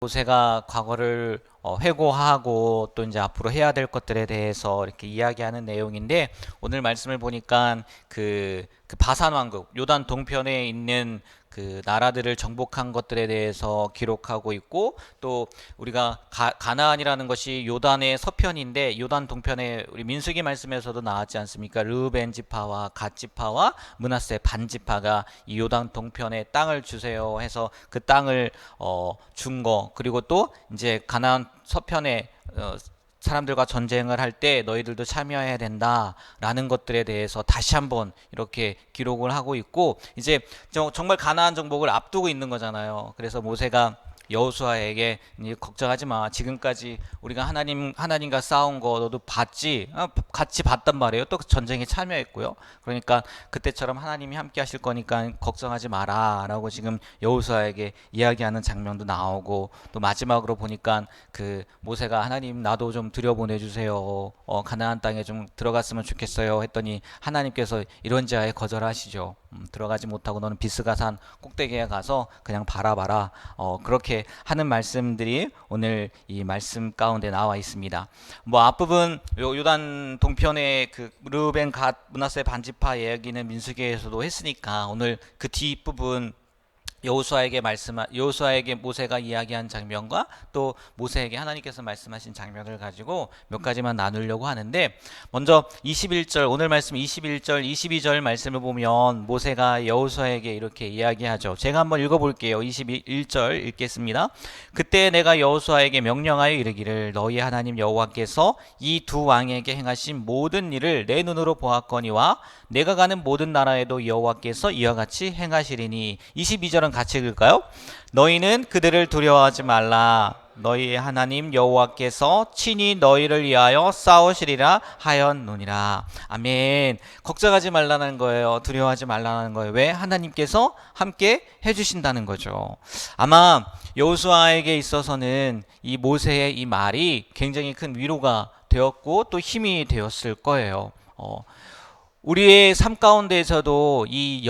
모세가 과거를 회고하고 또 이제 앞으로 해야 될 것들에 대해서 이렇게 이야기하는 내용인데, 오늘 말씀을 보니까 그 바산 왕국 요단 동편에 있는 그 나라들을 정복한 것들에 대해서 기록하고 있고, 또 우리가 가나안이라는 것이 요단의 서편인데, 요단 동편에 우리 민수기 말씀에서도 나왔지 않습니까? 르우벤 지파와 갓 지파와 므낫세 반 지파가 이 요단 동편에 땅을 주세요 해서 그 땅을 준 거, 그리고 또 이제 가나안 서편에 사람들과 전쟁을 할 때 너희들도 참여해야 된다라는 것들에 대해서 다시 한번 이렇게 기록을 하고 있고, 이제 정말 가나안 정복을 앞두고 있는 거잖아요. 그래서 모세가 여호수아에게 걱정하지 마. 지금까지 우리가 하나님과 싸운 거 너도 봤지? 같이 봤단 말이에요. 또 전쟁에 참여했고요. 그러니까 그때처럼 하나님이 함께 하실 거니까 걱정하지 마라라고 지금 여호수아에게 이야기하는 장면도 나오고, 또 마지막으로 보니까 그 모세가 하나님 나도 좀 들여보내 주세요. 가나안 땅에 좀 들어갔으면 좋겠어요 했더니 하나님께서 이런지아에 거절하시죠. 들어가지 못하고 너는 비스가산 꼭대기에 가서 그냥 바라봐라. 그렇게 하는 말씀들이 오늘 이 말씀 가운데 나와 있습니다. 뭐 앞부분 요단 동편의 그 르우벤 갓 므낫세 반지파 이야기는 민수기에서도 했으니까, 오늘 그 뒷부분 여호수아에게 모세가 이야기한 장면과 또 모세에게 하나님께서 말씀하신 장면을 가지고 몇 가지만 나누려고 하는데, 먼저 21절, 오늘 말씀 21절 22절 말씀을 보면 모세가 여호수아에게 이렇게 이야기하죠. 제가 한번 읽어볼게요. 21절 읽겠습니다. 그때 내가 여호수아에게 명령하여 이르기를 너희 하나님 여호와께서 이 두 왕에게 행하신 모든 일을 내 눈으로 보았거니와 내가 가는 모든 나라에도 여호와께서 이와 같이 행하시리니. 22절은 같이 읽을까요? 너희는 그들을 두려워하지 말라. 너희 하나님 여호와께서 친히 너희를 위하여 싸우시리라 하였노니라. 아멘. 걱정하지 말라는 거예요. 두려워하지 말라는 거예요. 왜? 하나님께서 함께 해주신다는 거죠. 아마 여호수아에게 있어서는 이 모세의 이 말이 굉장히 큰 위로가 되었고 또 힘이 되었을 거예요. 우리의 삶 가운데에서도 이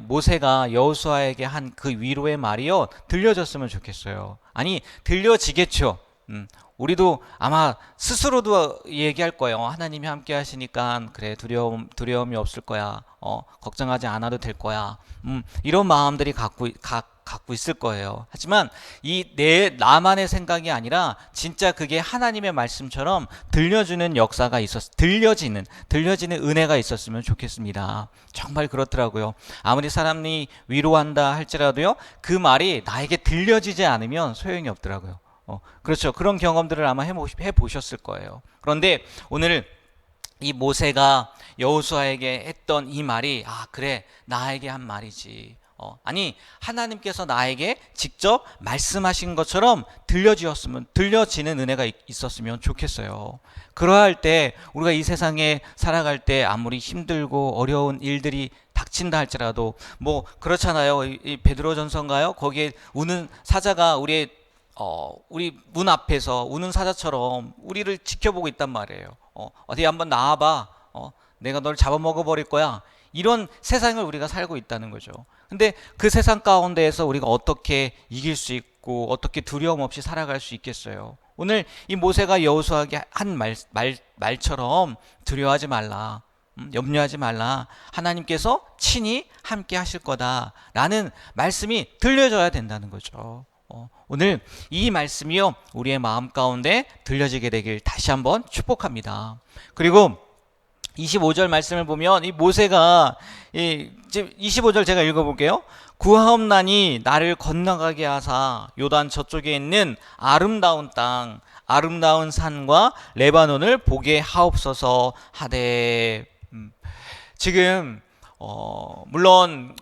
모세가 여호수아에게 한 그 위로의 말이요 들려졌으면 좋겠어요. 아니, 들려지겠죠. 우리도 아마 스스로도 얘기할 거예요. 하나님이 함께 하시니까 그래, 두려움이 없을 거야. 걱정하지 않아도 될 거야. 이런 마음들이 갖고 있을 거예요. 하지만 나만의 생각이 아니라 진짜 그게 하나님의 말씀처럼 들려주는 역사가 들려지는 은혜가 있었으면 좋겠습니다. 정말 그렇더라고요. 아무리 사람이 위로한다 할지라도요, 그 말이 나에게 들려지지 않으면 소용이 없더라고요. 그렇죠. 그런 경험들을 아마 해보셨을 거예요. 그런데 오늘 이 모세가 여호수아에게 했던 이 말이, 그래, 나에게 한 말이지. 아니, 하나님께서 나에게 직접 말씀하신 것처럼 들려지는 은혜가 있었으면 좋겠어요. 그러할 때 우리가 이 세상에 살아갈 때 아무리 힘들고 어려운 일들이 닥친다 할지라도, 뭐 그렇잖아요. 이 베드로전서인가요? 거기에 우는 사자가 우리 문 앞에서 우는 사자처럼 우리를 지켜보고 있단 말이에요. 어디 한번 나와봐. 내가 널 잡아먹어 버릴 거야. 이런 세상을 우리가 살고 있다는 거죠. 근데 그 세상 가운데에서 우리가 어떻게 이길 수 있고 어떻게 두려움 없이 살아갈 수 있겠어요? 오늘 이 모세가 여호수아에게 한 말처럼 두려워하지 말라. 염려하지 말라. 하나님께서 친히 함께 하실 거다라는 말씀이 들려져야 된다는 거죠. 오늘 이 말씀이요 우리의 마음 가운데 들려지게 되길 다시 한번 축복합니다. 그리고 25절 말씀을 보면 이 모세가 25절 제가 읽어볼게요. 구하옵나니 나를 건너가게 하사 요단 저쪽에 있는 아름다운 땅 아름다운 산과 레바논을 보게 하옵소서 하되. 지금 물론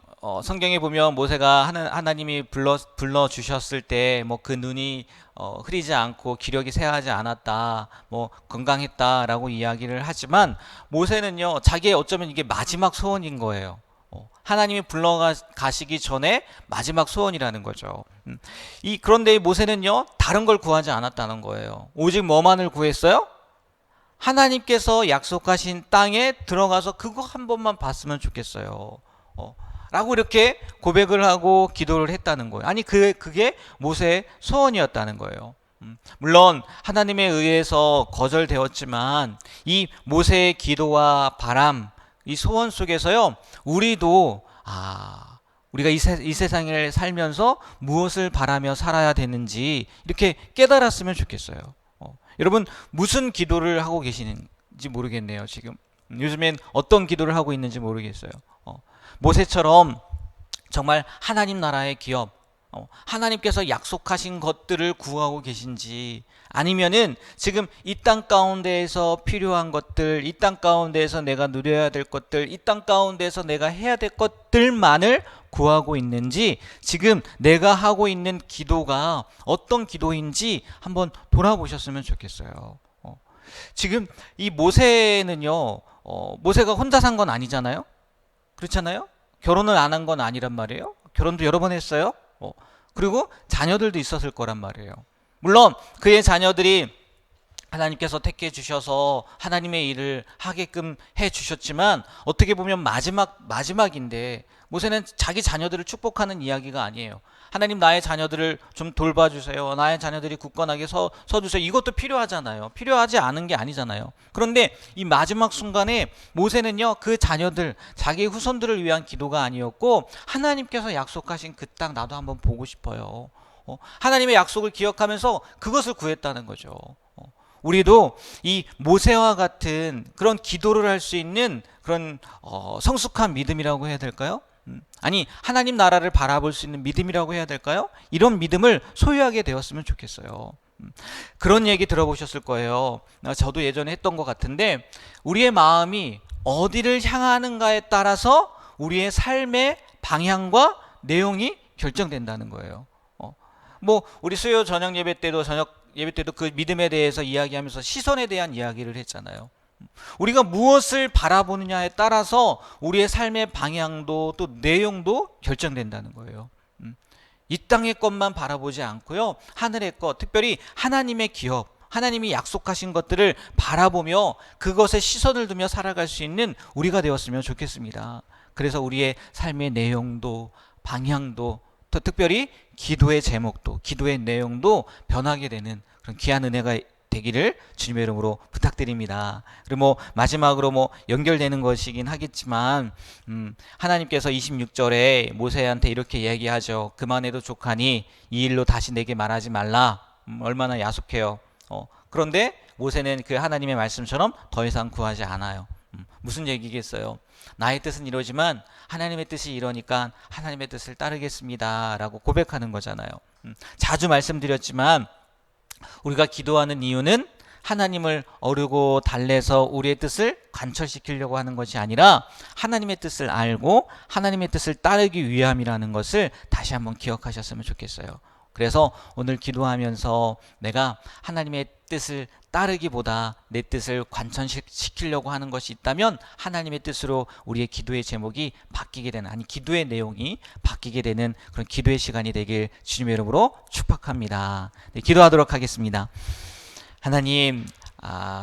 성경에 보면 모세가 하나님이 불러 주셨을 때 뭐 그 눈이 흐리지 않고 기력이 쇠하지 않았다, 뭐 건강했다라고 이야기를 하지만, 모세는요 자기의 어쩌면 이게 마지막 소원인 거예요. 하나님이 불러가시기 전에 마지막 소원이라는 거죠. 그런데 모세는요 다른 걸 구하지 않았다는 거예요. 오직 뭐만을 구했어요? 하나님께서 약속하신 땅에 들어가서 그거 한 번만 봤으면 좋겠어요. 라고 이렇게 고백을 하고 기도를 했다는 거예요. 아니 그게 모세의 소원이었다는 거예요. 물론 하나님에 의해서 거절되었지만 이 모세의 기도와 바람, 이 소원 속에서요, 우리도 우리가 이 세상을 살면서 무엇을 바라며 살아야 되는지 이렇게 깨달았으면 좋겠어요. 여러분 무슨 기도를 하고 계시는지 모르겠네요. 지금 요즘엔 어떤 기도를 하고 있는지 모르겠어요. 모세처럼 정말 하나님 나라의 기업, 하나님께서 약속하신 것들을 구하고 계신지, 아니면은 지금 이 땅 가운데에서 필요한 것들, 이 땅 가운데에서 내가 누려야 될 것들, 이 땅 가운데에서 내가 해야 될 것들만을 구하고 있는지, 지금 내가 하고 있는 기도가 어떤 기도인지 한번 돌아보셨으면 좋겠어요. 지금 이 모세는요, 모세가 혼자 산 건 아니잖아요. 그렇잖아요. 결혼을 안 한 건 아니란 말이에요. 결혼도 여러 번 했어요. 그리고 자녀들도 있었을 거란 말이에요. 물론 그의 자녀들이 하나님께서 택해 주셔서 하나님의 일을 하게끔 해 주셨지만, 어떻게 보면 마지막인데 모세는 자기 자녀들을 축복하는 이야기가 아니에요. 하나님, 나의 자녀들을 좀 돌봐주세요. 나의 자녀들이 굳건하게 서주세요. 이것도 필요하잖아요. 필요하지 않은 게 아니잖아요. 그런데 이 마지막 순간에 모세는요, 그 자녀들, 자기 후손들을 위한 기도가 아니었고, 하나님께서 약속하신 그 땅 나도 한번 보고 싶어요. 하나님의 약속을 기억하면서 그것을 구했다는 거죠. 우리도 이 모세와 같은 그런 기도를 할 수 있는 그런 성숙한 믿음이라고 해야 될까요? 아니, 하나님 나라를 바라볼 수 있는 믿음이라고 해야 될까요? 이런 믿음을 소유하게 되었으면 좋겠어요. 그런 얘기 들어보셨을 거예요. 저도 예전에 했던 것 같은데, 우리의 마음이 어디를 향하는가에 따라서 우리의 삶의 방향과 내용이 결정된다는 거예요. 우리 수요 저녁 예배 때도 그 믿음에 대해서 이야기하면서 시선에 대한 이야기를 했잖아요. 우리가 무엇을 바라보느냐에 따라서 우리의 삶의 방향도 또 내용도 결정된다는 거예요. 이 땅의 것만 바라보지 않고요, 하늘의 것, 특별히 하나님의 기업, 하나님이 약속하신 것들을 바라보며 그것에 시선을 두며 살아갈 수 있는 우리가 되었으면 좋겠습니다. 그래서 우리의 삶의 내용도 방향도, 또 특별히 기도의 제목도, 기도의 내용도 변하게 되는 그런 귀한 은혜가 되기를 주님의 이름으로 부탁드립니다. 그리고 마지막으로 연결되는 것이긴 하겠지만, 하나님께서 26절에 모세한테 이렇게 얘기하죠. 그만해도 족하니 이 일로 다시 내게 말하지 말라. 얼마나 야속해요. 그런데 모세는 그 하나님의 말씀처럼 더 이상 구하지 않아요. 무슨 얘기겠어요? 나의 뜻은 이러지만 하나님의 뜻이 이러니까 하나님의 뜻을 따르겠습니다 라고 고백하는 거잖아요. 자주 말씀드렸지만, 우리가 기도하는 이유는 하나님을 어르고 달래서 우리의 뜻을 관철시키려고 하는 것이 아니라 하나님의 뜻을 알고 하나님의 뜻을 따르기 위함이라는 것을 다시 한번 기억하셨으면 좋겠어요. 그래서 오늘 기도하면서 내가 하나님의 뜻을 따르기보다 내 뜻을 관철시키려고 하는 것이 있다면, 하나님의 뜻으로 우리의 기도의 제목이 바뀌게 되는, 아니 기도의 내용이 바뀌게 되는 그런 기도의 시간이 되길 주님의 이름으로 축복합니다. 네, 기도하도록 하겠습니다. 하나님,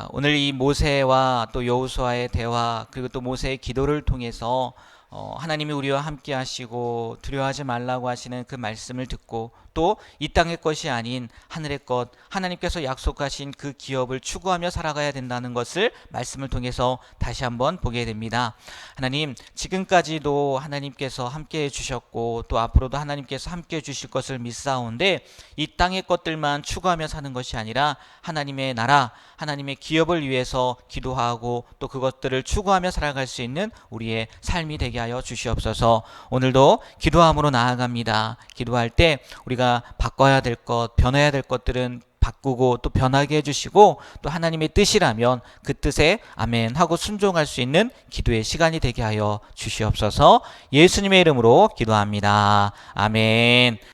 오늘 이 모세와 또 여호수아의 대화, 그리고 또 모세의 기도를 통해서 하나님이 우리와 함께 하시고 두려워하지 말라고 하시는 그 말씀을 듣고, 또 이 땅의 것이 아닌 하늘의 것, 하나님께서 약속하신 그 기업을 추구하며 살아가야 된다는 것을 말씀을 통해서 다시 한번 보게 됩니다. 하나님, 지금까지도 하나님께서 함께 해주셨고 또 앞으로도 하나님께서 함께 해주실 것을 믿사오는데, 이 땅의 것들만 추구하며 사는 것이 아니라 하나님의 나라, 하나님의 기업을 위해서 기도하고 또 그것들을 추구하며 살아갈 수 있는 우리의 삶이 되게 하여 주시옵소서. 오늘도 기도함으로 나아갑니다. 기도할 때 우리가 바꿔야 될 것, 변해야 될 것들은 바꾸고 또 변하게 해주시고, 또 하나님의 뜻이라면 그 뜻에 아멘 하고 순종할 수 있는 기도의 시간이 되게 하여 주시옵소서. 예수님의 이름으로 기도합니다. 아멘.